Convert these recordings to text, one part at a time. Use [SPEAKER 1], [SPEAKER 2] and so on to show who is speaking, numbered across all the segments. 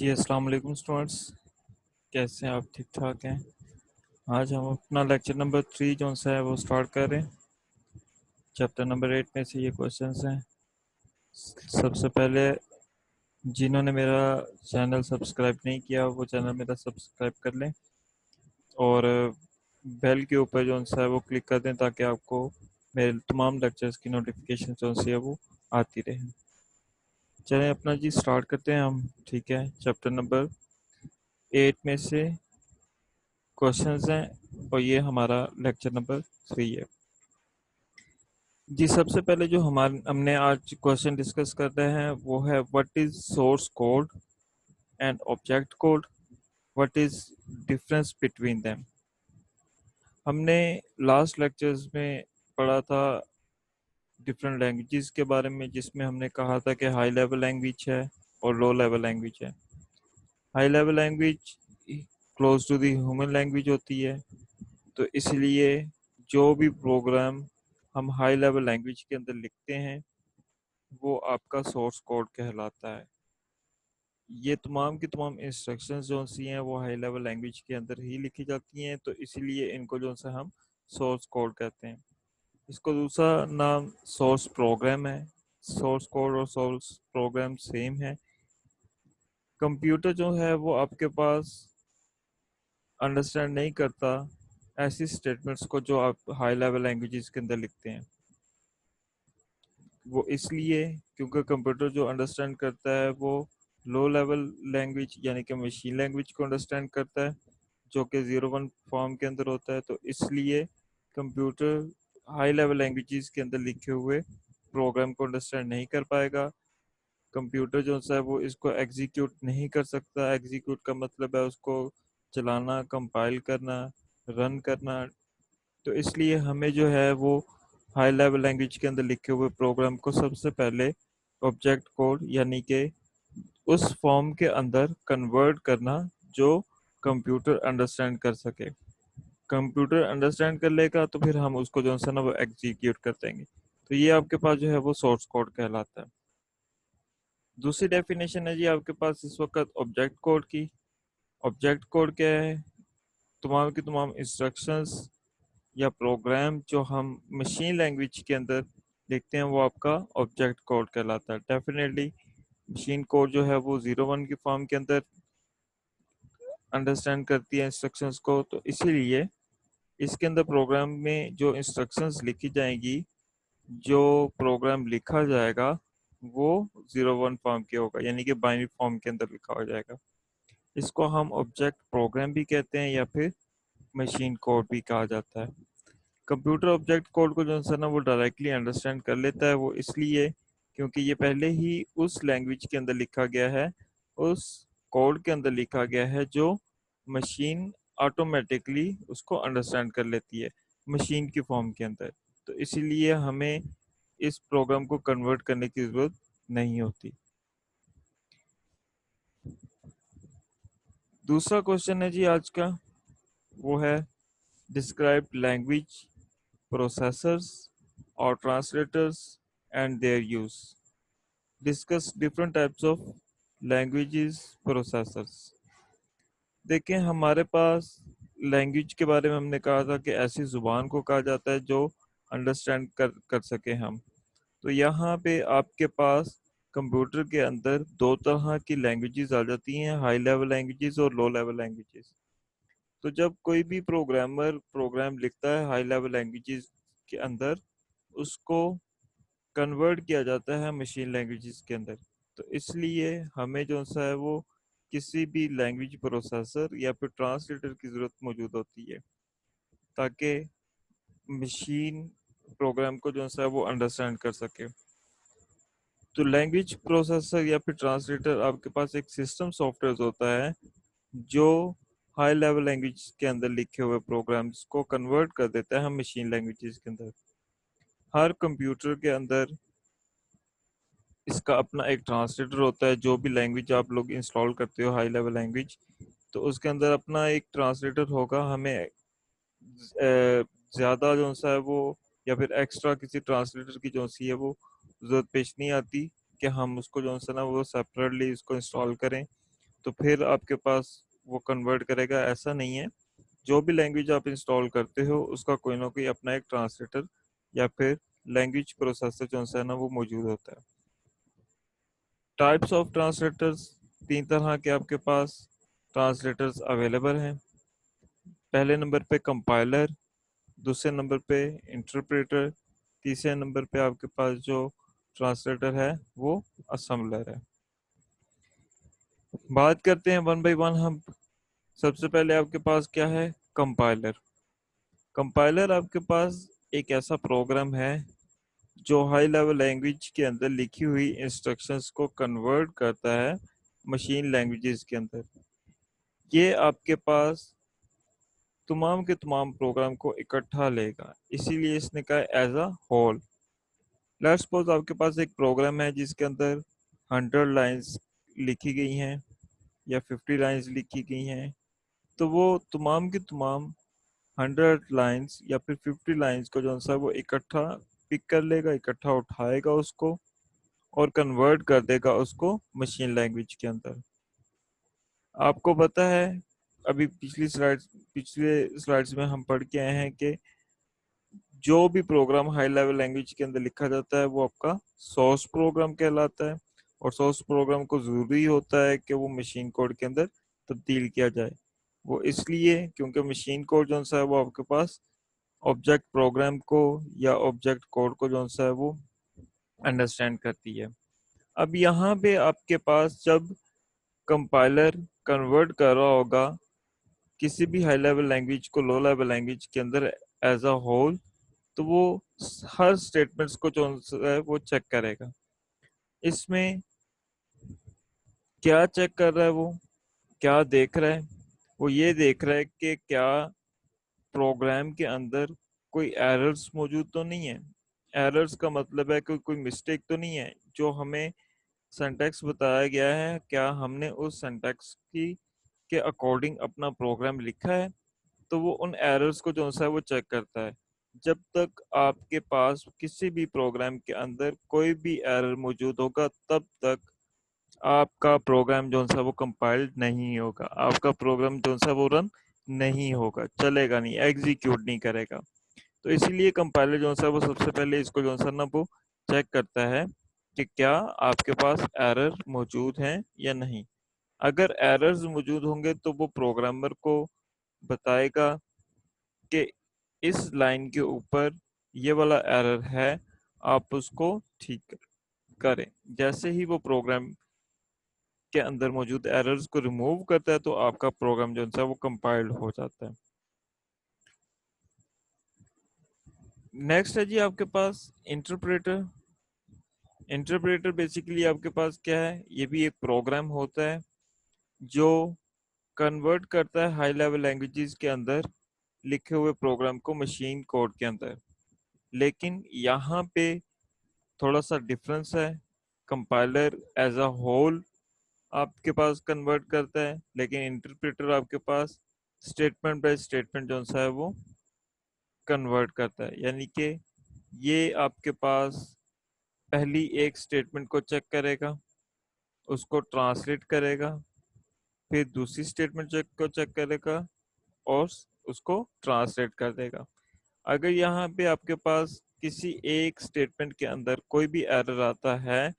[SPEAKER 1] जी अस्सलाम वालेकुम स्टूडेंट्स, कैसे हैं आप? ठीक ठाक हैं? आज हम अपना लेक्चर नंबर 3 जो सा है वो स्टार्ट कर रहे हैं। चैप्टर नंबर 8 में से ये क्वेश्चंस हैं। सबसे पहले जिन्होंने मेरा चैनल सब्सक्राइब नहीं किया वो चैनल मेरा सब्सक्राइब कर लें और बेल के ऊपर जो सा है वो क्लिक कर दें ताकि आपको मेरे तमाम लेक्चर्स की नोटिफिकेशन जो सी है वो आती रहे। चलें अपना जी स्टार्ट करते हैं हम। ठीक है, चैप्टर नंबर 8 में से क्वेश्चंस हैं और ये हमारा लेक्चर नंबर 3 है। जी सबसे पहले जो हमने आज क्वेश्चन डिस्कस कर रहे हैं वो है what is source code and object code, what is difference between them. हमने लास्ट लेक्चर्स में पढ़ा था डिफरेंट लैंग्वेजेस के बारे में, जिसमें हमने कहा था कि हाई लेवल लैंग्वेज है और लो लेवल लैंग्वेज है। High level language close to the human language होती है, तो इसलिए जो भी प्रोग्राम हम हाई लेवल लैंग्वेज के अंदर लिखते हैं वो आपका सोर्स कोड कहलाता है। ये तमाम की तमाम इंस्ट्रक्शंस जो सी हैं वो हाई लेवल लैंग्वेज के अंदर ही लिखी जाती हैं, तो इसीलिए इनको जो सा हम सोर्स कोड कहते हैं। इसको दूसरा नाम सोर्स प्रोग्राम है। सोर्स कोड और सोर्स प्रोग्राम सेम है। कंप्यूटर जो है वो आपके पास अंडरस्टैंड नहीं करता ऐसी स्टेटमेंट्स को जो आप हाई लेवल लैंग्वेजेस के अंदर लिखते हैं। वो इसलिए क्योंकि कंप्यूटर जो अंडरस्टैंड करता है वो लो लेवल लैंग्वेज यानी कि मशीन लैंग्वेज को अंडरस्टैंड करता है, जो कि 01 फॉर्म के अंदर होता है। तो इसलिए कंप्यूटर हाई लेवल लैंग्वेजेस के अंदर लिखे हुए प्रोग्राम को अंडरस्टैंड नहीं कर पाएगा। कंप्यूटर जो है वो इसको एग्जीक्यूट नहीं कर सकता। एग्जीक्यूट का मतलब है उसको चलाना, कंपाइल करना, रन करना। तो इसलिए हमें जो है वो हाई लेवल लैंग्वेज के अंदर लिखे हुए प्रोग्राम को सबसे पहले ऑब्जेक्ट कोड यानी कि उस फॉर्म के अंदर कन्वर्ट करना जो कंप्यूटर अंडरस्टैंड कर सके। कंप्यूटर अंडरस्टैंड कर लेगा तो फिर हम उसको जो है ना वो एग्जीक्यूट कर देंगे। तो ये आपके पास जो है वो सोर्स कोड कहलाता है। दूसरी डेफिनेशन है जी आपके पास इस वक्त ऑब्जेक्ट कोड की। ऑब्जेक्ट कोड क्या है? तमाम की तमाम इंस्ट्रक्शंस या प्रोग्राम जो हम मशीन लैंग्वेज के अंदर लिखते हैं वो आपका ऑब्जेक्ट कोड कहलाता है। डेफिनेटली मशीन कोड जो है वो 01 की फॉर्म के अंदर अंडरस्टैंड करती है इंस्ट्रक्शंस को, तो इसीलिए इसके अंदर प्रोग्राम में जो इंस्ट्रक्शंस लिखी जाएंगी, जो प्रोग्राम लिखा जाएगा वो 01 फॉर्म के होगा, यानी कि बाइनरी फॉर्म के अंदर लिखा हो जाएगा। इसको हम ऑब्जेक्ट प्रोग्राम भी कहते हैं या फिर मशीन कोड भी कहा जाता है। कंप्यूटर ऑब्जेक्ट कोड को जो है ना वो डायरेक्टली अंडरस्टैंड कर लेता है। वो इसलिए क्योंकि ये पहले ही उस लैंग्वेज के अंदर लिखा गया है, उस कोड के अंदर लिखा गया है जो मशीन ऑटोमेटिकली उसको अंडरस्टैंड कर लेती है मशीन की फॉर्म के अंदर। तो इसीलिए हमें इस प्रोग्राम को कन्वर्ट करने की जरूरत नहीं होती। दूसरा क्वेश्चन है जी आज का, वो है describe language processors or translators and their use. Discuss different types of languages processors. देखें हमारे पास लैंग्वेज के बारे में हमने कहा था कि ऐसी जुबान को कहा जाता है जो अंडरस्टैंड कर सके हम। तो यहाँ पे आपके पास कंप्यूटर के अंदर दो तरह की लैंग्वेजेस आ जाती हैं, हाई लेवल लैंग्वेजेस और लो लेवल लैंग्वेजेस। तो जब कोई भी प्रोग्रामर प्रोग्राम लिखता है हाई लेवल लैंग्वेजेस के अंदर, उसको कन्वर्ट किया जाता है मशीन लैंग्वेजेस के अंदर। तो इसलिए हमें जो सा है वो किसी भी लैंग्वेज प्रोसेसर या फिर ट्रांसलेटर की ज़रूरत मौजूद होती है ताकि मशीन प्रोग्राम को जो सा है वो अंडरस्टैंड कर सके। तो लैंग्वेज प्रोसेसर या फिर ट्रांसलेटर आपके पास एक सिस्टम सॉफ्टवेयर होता है जो हाई लेवल लैंग्वेज के अंदर लिखे हुए प्रोग्राम्स को कन्वर्ट कर देता है मशीन लैंग्वेजेस के अंदर। हर कंप्यूटर के अंदर इसका अपना एक ट्रांसलेटर होता है। जो भी लैंग्वेज आप लोग इंस्टॉल करते हो हाई लेवल लैंग्वेज, तो उसके अंदर अपना एक ट्रांसलेटर होगा। हमें ज़्यादा जो सा है वो या फिर एक्स्ट्रा किसी ट्रांसलेटर की जो सी है वो ज़रूरत पेश नहीं आती कि हम उसको जो सा ना वो सेपरेटली इसको इंस्टॉल करें तो फिर आपके पास वो कन्वर्ट करेगा। ऐसा नहीं है, जो भी लैंग्वेज आप इंस्टॉल करते हो उसका कोई ना कोई अपना एक ट्रांसलेटर या फिर लैंग्वेज प्रोसेसर जो है ना वो मौजूद होता है। टाइप्स ऑफ ट्रांसलेटर्स, 3 तरह के आपके पास ट्रांसलेटर्स अवेलेबल हैं। पहले नंबर पे कंपाइलर, दूसरे नंबर पे इंटरप्रेटर, तीसरे नंबर पे आपके पास जो ट्रांसलेटर है वो असेंबलर है। बात करते हैं वन बाय वन हम। सबसे पहले आपके पास क्या है? कंपाइलर। कंपाइलर आपके पास एक ऐसा प्रोग्राम है जो हाई लेवल लैंग्वेज के अंदर लिखी हुई इंस्ट्रक्शंस को कन्वर्ट करता है मशीन लैंग्वेजेस के अंदर। ये आपके पास तमाम के तमाम प्रोग्राम को इकट्ठा लेगा, इसीलिए इसने कहा as a whole. Let's suppose आपके पास एक प्रोग्राम है जिसके अंदर 100 लाइंस लिखी गई हैं या 50 लाइंस लिखी गई हैं, तो वो तमाम की तमाम 100 लाइंस या फिर 50 लाइंस को जो है वो इकट्ठा पिक कर लेगा, इकट्ठा उठाएगा उसको और कन्वर्ट कर देगा उसको मशीन लैंग्वेज के अंदर। आपको पता है, अभी पिछले स्लाइड्स में हम पढ़ के आए हैं कि जो भी प्रोग्राम हाई लेवल लैंग्वेज के अंदर लिखा जाता है वो आपका सोर्स प्रोग्राम कहलाता है। और सोर्स प्रोग्राम को जरूरी होता है कि वो मशीन कोड के अंदर तब्दील किया जाए। वो इसलिए क्योंकि मशीन कोड जो है वो आपके पास ऑब्जेक्ट प्रोग्राम को या ऑब्जेक्ट कोड को जो है वो अंडरस्टैंड करती है। अब यहाँ पे आपके पास जब कंपाइलर कन्वर्ट कर रहा होगा किसी भी हाई लेवल लैंग्वेज को लो लेवल लैंग्वेज के अंदर एज अ होल, तो वो हर स्टेटमेंट्स को जो है वो चेक करेगा। इसमें क्या चेक कर रहा है, वो क्या देख रहा है? वो ये देख रहा है कि क्या प्रोग्राम के अंदर कोई एरर्स मौजूद तो नहीं है। एरर्स का मतलब है कि कोई मिस्टेक तो नहीं है। जो हमें सिंटैक्स बताया गया है, क्या हमने उस सिंटैक्स की के अकॉर्डिंग अपना प्रोग्राम लिखा है? तो वो उन एरर्स को जो है वो चेक करता है। जब तक आपके पास किसी भी प्रोग्राम के अंदर कोई भी एरर मौजूद होगा तब तक आपका प्रोग्राम जो है वो कंपाइल्ड नहीं होगा, आपका प्रोग्राम जो है वो रन नहीं होगा, चलेगा नहीं, एग्जीक्यूट नहीं करेगा। तो इसीलिए कंपाइलर जो है वो सबसे पहले इसको जो है ना वो चेक करता है कि क्या आपके पास एरर मौजूद हैं या नहीं। अगर एरर्स मौजूद होंगे तो वो प्रोग्रामर को बताएगा कि इस लाइन के ऊपर ये वाला एरर है, आप उसको ठीक करें। जैसे ही वो प्रोग्राम के अंदर मौजूद एरर्स को रिमूव करता है तो आपका प्रोग्राम जो है वो कंपाइल्ड हो जाता है। नेक्स्ट है जी आपके पास इंटरप्रेटर। इंटरप्रेटर बेसिकली आपके पास क्या है? ये भी एक प्रोग्राम होता है जो कन्वर्ट करता है हाई लेवल लैंग्वेजेस के अंदर लिखे हुए प्रोग्राम को मशीन कोड के अंदर। लेकिन यहाँ पे थोड़ा सा डिफरेंस है। कंपाइलर एज अ होल आपके पास कन्वर्ट करता है, लेकिन इंटरप्रेटर आपके पास स्टेटमेंट बाय स्टेटमेंट जो सा है वो कन्वर्ट करता है। यानी कि ये आपके पास पहली एक स्टेटमेंट को चेक करेगा, उसको ट्रांसलेट करेगा, फिर दूसरी स्टेटमेंट चेक को चेक करेगा और उसको ट्रांसलेट कर देगा। अगर यहाँ पे आपके पास किसी एक स्टेटमेंट के अंदर कोई भी एरर आता है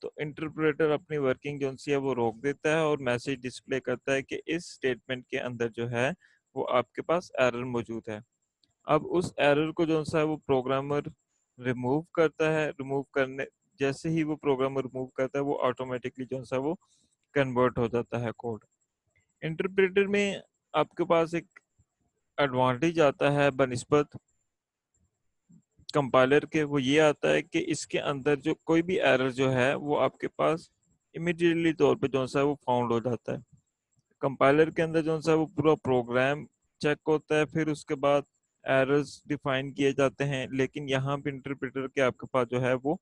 [SPEAKER 1] तो इंटरप्रेटर अपनी वर्किंग जो सी है वो रोक देता है और मैसेज डिस्प्ले करता है कि इस स्टेटमेंट के अंदर जो है वो आपके पास एरर मौजूद है। अब उस एरर को जो सा है वो प्रोग्रामर रिमूव करता है। रिमूव करने जैसे ही वो प्रोग्रामर रिमूव करता है वो ऑटोमेटिकली जो सा वो कन्वर्ट हो जाता है कोड। इंटरप्रेटर में आपके पास एक एडवांटेज आता है बनिस्बत कंपाइलर के, वो ये आता है कि इसके अंदर जो कोई भी एरर जो है वो आपके पास इमीडिएटली तौर पे जो है वो फाउंड हो जाता है। कंपाइलर के अंदर जो है वो पूरा प्रोग्राम चेक होता है, फिर उसके बाद एरर्स डिफाइन किए जाते हैं। लेकिन यहाँ पे इंटरप्रेटर के आपके पास जो है वो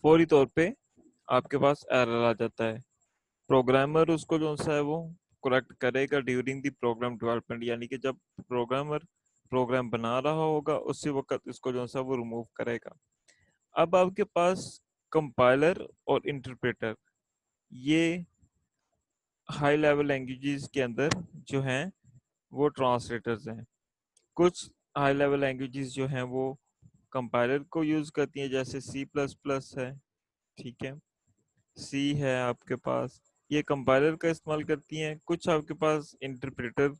[SPEAKER 1] फौरी तौर पे आपके पास एरर आ जाता है। प्रोग्रामर उसको जो है वो करेक्ट करेगा ड्यूरिंग द प्रोग्राम डेवलपमेंट, यानी कि जब प्रोग्रामर प्रोग्राम बना रहा होगा उसी वक्त इसको जो है वो रिमूव करेगा। अब आपके पास कंपाइलर और इंटरप्रेटर, ये हाई लेवल लैंग्वेजेस के अंदर जो हैं वो ट्रांसलेटर्स हैं। कुछ हाई लेवल लैंग्वेजेस जो हैं वो कंपाइलर को यूज करती हैं, जैसे सी प्लस प्लस है, ठीक है, सी है आपके पास, ये कंपाइलर का इस्तेमाल करती हैं। कुछ आपके पास इंटरप्रेटर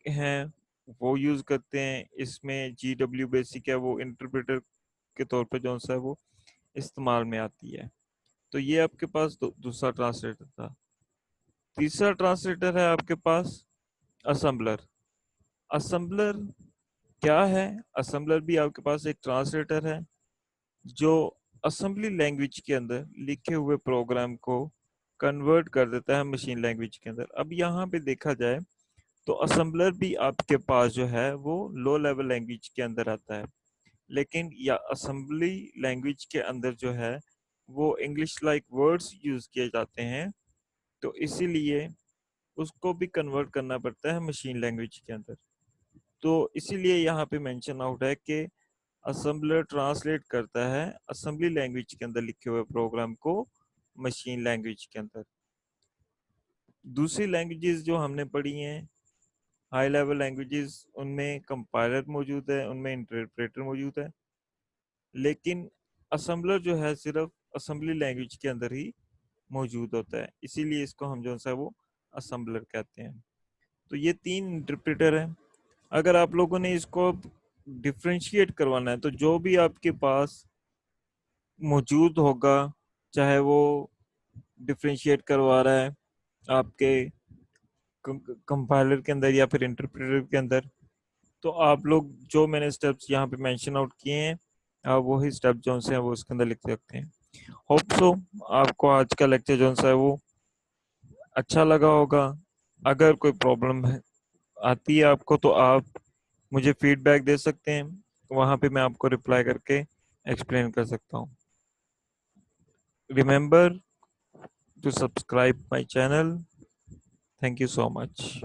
[SPEAKER 1] हैं, वो यूज करते हैं। इसमें GW बेसिक है, वो इंटरप्रेटर के तौर पे जो सा है वो इस्तेमाल में आती है। तो ये आपके पास दूसरा ट्रांसलेटर था। तीसरा ट्रांसलेटर है आपके पास असेंबलर। असेंबलर क्या है? असेंबलर भी आपके पास एक ट्रांसलेटर है जो असेंबली लैंग्वेज के अंदर लिखे हुए प्रोग्राम को कन्वर्ट कर देता है मशीन लैंग्वेज के अंदर। अब यहाँ पे देखा जाए तो असेंबलर भी आपके पास जो है वो लो लेवल लैंग्वेज के अंदर आता है, लेकिन या असेंबली लैंग्वेज के अंदर जो है वो इंग्लिश लाइक वर्ड्स यूज किए जाते हैं, तो इसीलिए उसको भी कन्वर्ट करना पड़ता है मशीन लैंग्वेज के अंदर। तो इसीलिए यहाँ पे मेंशन आउट है कि असेंबलर ट्रांसलेट करता है असेंबली लैंग्वेज के अंदर लिखे हुए प्रोग्राम को मशीन लैंग्वेज के अंदर। दूसरी लैंग्वेजेस जो हमने पढ़ी हैं हाई लेवल लैंग्वेजेस, उनमें कंपाइलर मौजूद है, उनमें इंटरप्रेटर मौजूद है, लेकिन असेंबलर जो है सिर्फ असेंबली लैंग्वेज के अंदर ही मौजूद होता है, इसीलिए इसको हम जो है वो असेंबलर कहते हैं। तो ये तीन इंटरप्रेटर हैं। अगर आप लोगों ने इसको डिफ्रेंशिएट करवाना है तो जो भी आपके पास मौजूद होगा, चाहे वो डिफ्रेंशिएट करवा रहा है आपके कंपाइलर के अंदर या फिर इंटरप्रेटर के अंदर, तो आप लोग जो मैंने स्टेप्स यहाँ पे मेंशन आउट किए हैं आप वही स्टेप जो है वो उसके अंदर लिख सकते हैं। होप सो आपको आज का लेक्चर जो है वो अच्छा लगा होगा। अगर कोई प्रॉब्लम है आती है आपको तो आप मुझे फीडबैक दे सकते हैं, वहां पे मैं आपको रिप्लाई करके एक्सप्लेन कर सकता हूँ। Remember to subscribe my channel. Thank you so much.